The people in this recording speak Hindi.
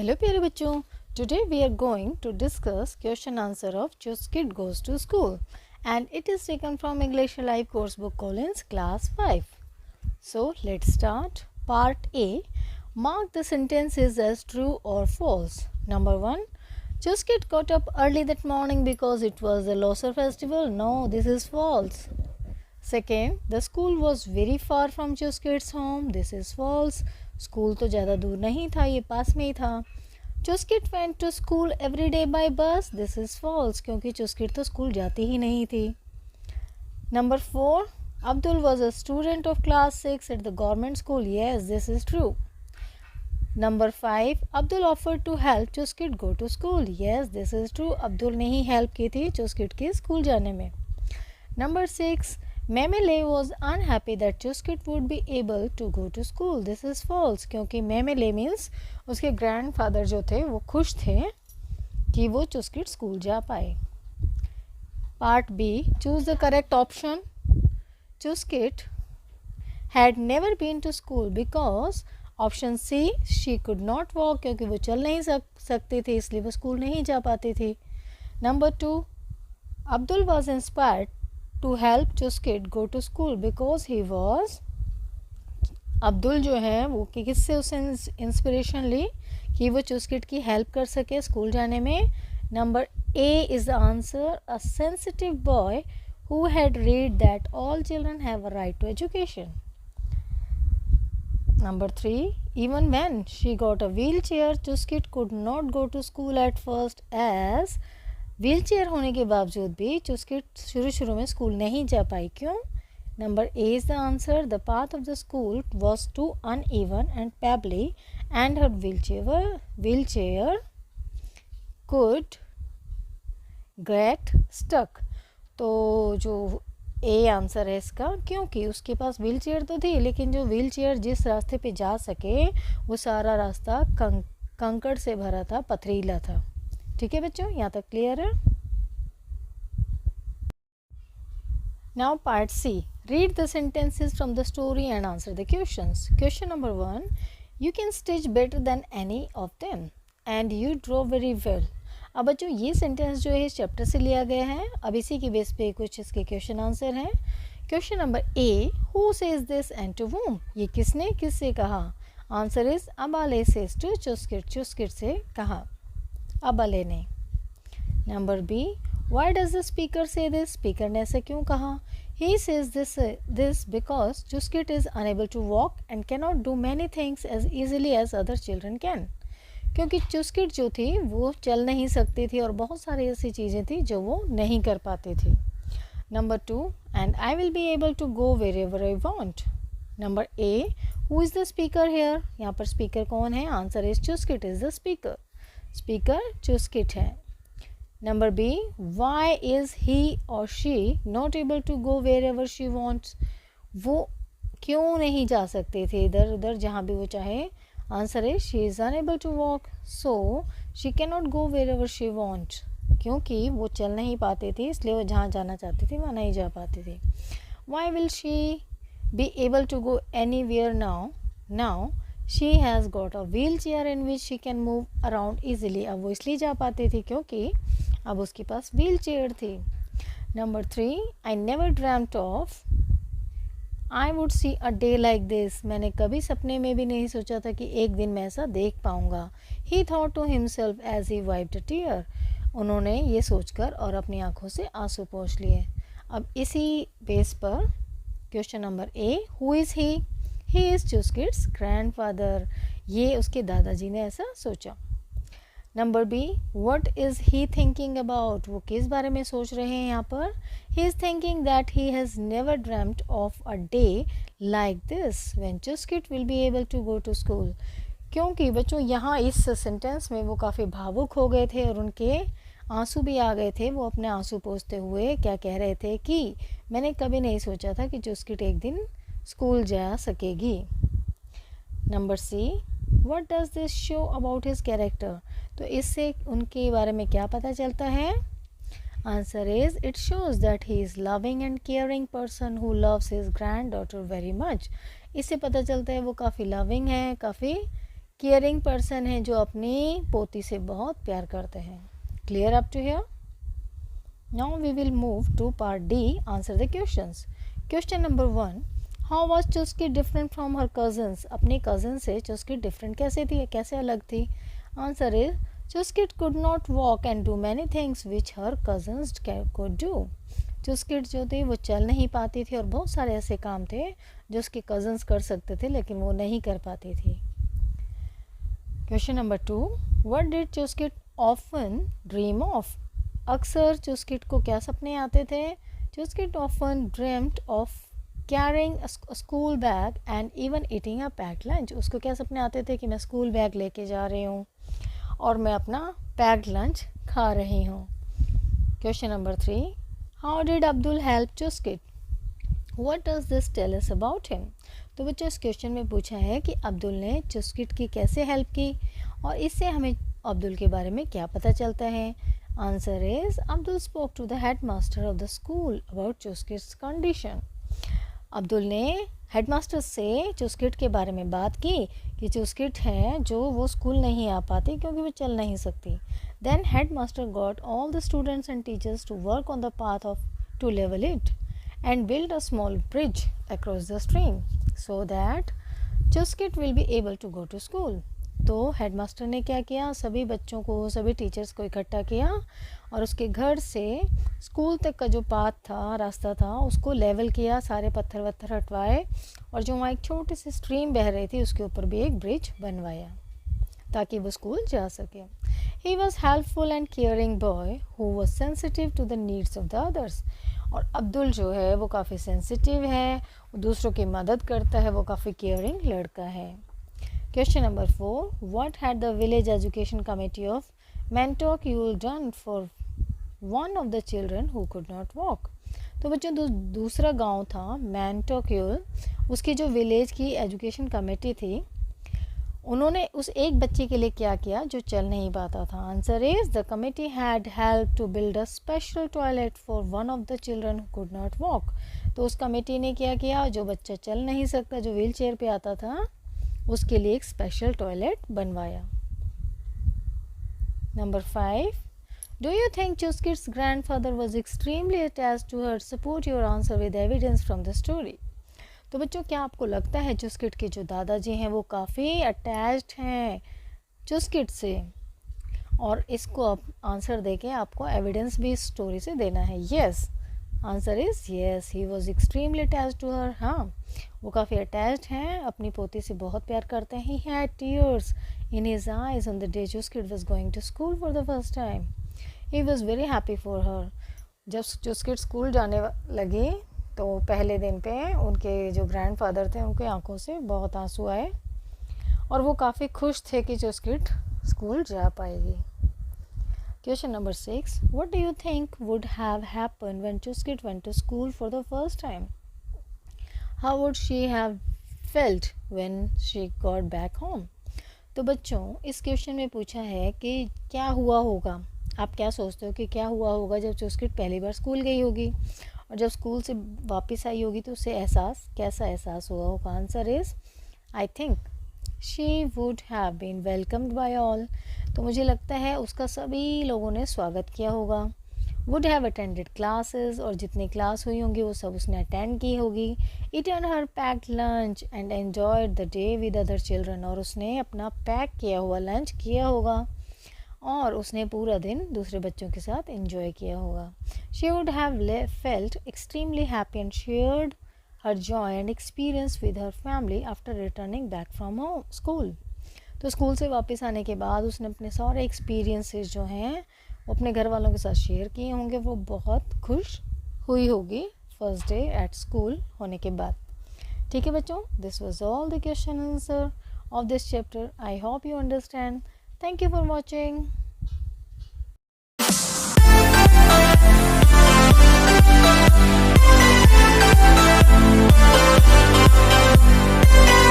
हेलो प्यारे बच्चों, today we are going to discuss question answer of Just Kid Goes to School and it is taken from English Live course book Collins class 5. So let's start. Part A. Mark the sentences as true or false. Number 1. Just Kid got up early that morning because it was the Losar festival. No, this is false. Second, the school was very far from Just Kid's home. This is false. School तो ज़्यादा दूर नहीं था, ये पास में ही था. Chuskit went to school every day by bus. This is false, क्योंकि चुस्किट तो स्कूल जाती ही नहीं थी. Number 4. Abdul was a student of class 6 at the government school. Yes, this is true. Number 5. Abdul offer to help Chuskit go to school. Yes, this is true. Abdul ने ही हेल्प की थी चुस्किट के स्कूल जाने में. Number 6. Memele was unhappy that Chuskit would be able to go to school. This is false, क्योंकि Memele means उसके grandfather जो थे वो खुश थे कि वो Chuskit स्कूल जा पाए. Part B. Choose the correct option. Chuskit had never been to school because option C. She could not walk, क्योंकि वो चल नहीं सकती थी इसलिए वो स्कूल नहीं जा पाती थी. Number 2. Abdul was inspired to help Chuskit go to school because he was. Abdul जो है वो कि किससे उसने इंस्पिरेशन ली कि वो चुस्किट की हेल्प कर सके स्कूल जाने में. Number A is the answer. A sensitive boy who had read that all children have a right to education. Number 3. Even when she got a wheel chair Chuskit could not go to school at first age. Wheelchair होने के बावजूद भी चुस्किट शुरू में स्कूल नहीं जा पाई. क्यों? Number A is the answer. The path of the school was too uneven and pebbly and her wheel chair could get stuck. तो जो ए आंसर है इसका, क्योंकि उसके पास व्हील चेयर तो थी लेकिन जो व्हील चेयर जिस रास्ते पे जा सके वो सारा रास्ता कंकड़ से भरा था, पथरीला था. ठीक है बच्चों, यहाँ तक क्लियर है. Now part C. Read the sentences from the story and answer the questions. Question number 1. You can stitch better than any of them and you draw very well. अब बच्चों ये सेंटेंस जो है इस चैप्टर से लिया गया है. अब इसी की बेस पे कुछ इसके क्वेश्चन आंसर हैं. Question number A. Who says this and to whom. ये किसने किससे कहा. Answer is Abale says to Chuskit. Chuskit से कहा अबाले ने. Number B. Why does the speaker say this. Speaker ने ऐसे क्यों कहा. He says this because Chuskit is unable to walk and can not do many things as easily as other children can. क्योंकि चुस्किट जो थी वो चल नहीं सकती थी और बहुत सारी ऐसी चीज़ें थी जो वो नहीं कर पाती थी. Number 2. And I will be able to go wherever I want. Number A. Who is the speaker here. यहाँ पर स्पीकर कौन है. Answer is Chuskit is the speaker. Speaker Chuskit है. Number B. Why is he और she not able to go wherever she wants. वो क्यों नहीं जा सकते थे इधर उधर जहाँ भी वो चाहे. आंसर है she is unable to walk so she can not go wherever she wants. क्योंकि वो चल नहीं पाती थी इसलिए वो जहाँ जाना चाहती थी वहाँ नहीं जा पाती थी. Why will she be able to go anywhere now she has got a wheel chair in which she can move around easily. अब वो इसलिए जा पाती थी क्योंकि अब उसके पास व्हील चेयर थी. Number 3. I never dreamed of I would see a day like this. मैंने कभी सपने में भी नहीं सोचा था कि एक दिन मैं ऐसा देख पाऊँगा. He thought to himself as he wiped a tear. उन्होंने ये सोचकर और अपनी आंखों से आंसू पोंछ लिए. अब इसी बेस पर question number A. Who is he. He is Chuskit's grandfather. ये उसके दादाजी ने ऐसा सोचा. Number B. What is he thinking about. वो किस बारे में सोच रहे हैं यहाँ पर. He is thinking that he has never dreamed of a day like this when Chuskit will be able to go to school. क्योंकि बच्चों यहाँ इस सेंटेंस में वो काफ़ी भावुक हो गए थे और उनके आंसू भी आ गए थे. वो अपने आंसू पोंछते हुए क्या कह रहे थे कि मैंने कभी नहीं सोचा था कि चुस्किट एक दिन स्कूल जा सकेगी. Number C. What does this show about his character. तो इससे उनके बारे में क्या पता चलता है. Answer is it shows that he is loving and caring person who loves his granddaughter very much. इससे पता चलता है वो काफ़ी लविंग है, काफ़ी केयरिंग पर्सन हैं जो अपनी पोती से बहुत प्यार करते हैं. Clear up to here? Now we will move to part D. Answer the questions. Question number 1. How was Chuskit different from her cousins? अपनी cousin से Chuskit different कैसे थी, कैसे अलग थी? Answer is Chuskit could not walk and do many things which her cousins could do. Chuskit जो थी वो चल नहीं पाती थी और बहुत सारे ऐसे काम थे जो उसके cousins कर सकते थे लेकिन वो नहीं कर पाती थी. Question number 2. What did Chuskit often dream of? अक्सर चुस्किट को क्या सपने आते थे? Chuskit often dreamed of carrying a school bag and even eating a packed lunch. उसको क्या सपने आते थे कि मैं स्कूल बैग लेके जा रही हूँ और मैं अपना पैक्ड लंच खा रही हूँ. Question number 3. How did Abdul help Chuskit? What does this tell us about him? तो बच्चों इस क्वेश्चन में पूछा है कि अब्दुल ने चुस्किट की कैसे हेल्प की और इससे हमें अब्दुल के बारे में क्या पता चलता है. Answer is Abdul spoke to the headmaster of the school about Chuskit's condition. Abdul ने हेडमास्टर से चुस्किट के बारे में बात की कि चुस्किट है जो वो स्कूल नहीं आ पाती क्योंकि वो चल नहीं सकती. Then headmaster got all the students and teachers to work on the path to level it and build a small bridge across the stream so that Chuskit will be able to go to school. तो हेडमास्टर ने क्या किया? सभी बच्चों को, सभी टीचर्स को इकट्ठा किया और उसके घर से स्कूल तक का जो पाथ था, रास्ता था, उसको लेवल किया, सारे पत्थर वत्थर हटवाए और जो वहाँ एक छोटी सी स्ट्रीम बह रही थी उसके ऊपर भी एक ब्रिज बनवाया ताकि वो स्कूल जा सके. He was helpful and caring boy who was sensitive to the needs of the others. और अब्दुल जो है वो काफ़ी सेंसिटिव है, दूसरों की मदद करता है, वो काफ़ी केयरिंग लड़का है. Question number 4. What had the village education committee of Mantok Yule done for one of the children who could not walk? तो बच्चों दूसरा गांव था मैंटोक यूल, उसकी जो विलेज की एजुकेशन कमेटी थी उन्होंने उस एक बच्चे के लिए क्या किया जो चल नहीं पाता था. Answer is the committee had help to build a special toilet for one of the children who could not walk. तो उस कमेटी ने क्या किया? जो बच्चा चल नहीं सकता, जो व्हील चेयर पे आता था, उसके लिए एक स्पेशल टॉयलेट बनवाया. Number 5. Do you think Chuskit's grandfather was extremely attached to her? Support your answer with evidence from the story. तो बच्चों क्या आपको लगता है चुस्किट के जो दादाजी हैं वो काफ़ी अटैच्ड हैं चुस्किट से? और इसको आप आंसर देके आपको एविडेंस भी इस स्टोरी से देना है. Yes, answer is yes, he was extremely attached to her. हाँ, वो काफ़ी अटैच्ड हैं, अपनी पोती से बहुत प्यार करते हैं. He had tears in his eyes on the day Chuskit was going to school for the first time. He was very happy for her. जब चुस्किट स्कूल जाने लगी तो पहले दिन पे उनके जो ग्रैंडफादर थे उनके आंखों से बहुत आंसू आए और वो काफ़ी खुश थे कि चुस्किट स्कूल जा पाएगी. Question number 6. What do you think would have happened when Chuskit went to school for the first time? How would she have felt when she got back home? तो बच्चों इस क्वेश्चन में पूछा है कि क्या हुआ होगा. आप क्या सोचते हो कि क्या हुआ होगा जब चुस्किट पहली बार स्कूल गई होगी और जब स्कूल से वापस आई होगी तो उसे कैसा एहसास हुआ होगा? Answer is I think she would have been welcomed by all. तो मुझे लगता है उसका सभी लोगों ने स्वागत किया होगा. वुड हैव अटेंडेड क्लासेस, और जितनी क्लास हुई होंगी वो सब उसने अटेंड की होगी. Eaten her packed lunch and enjoyed the day with other children, और उसने अपना पैक किया हुआ लंच किया होगा और उसने पूरा दिन दूसरे बच्चों के साथ एंजॉय किया होगा. She would have felt extremely happy and shared her Joy and experience with her family after returning back from home school. तो स्कूल से वापस आने के बाद उसने अपने सारे एक्सपीरियंसेस जो हैं वो अपने घर वालों के साथ शेयर किए होंगे. वो बहुत खुश हुई होगी फर्स्ट डे एट स्कूल होने के बाद. ठीक है बच्चों, this was all the question answer of this chapter. I hope you understand. Thank you for watching.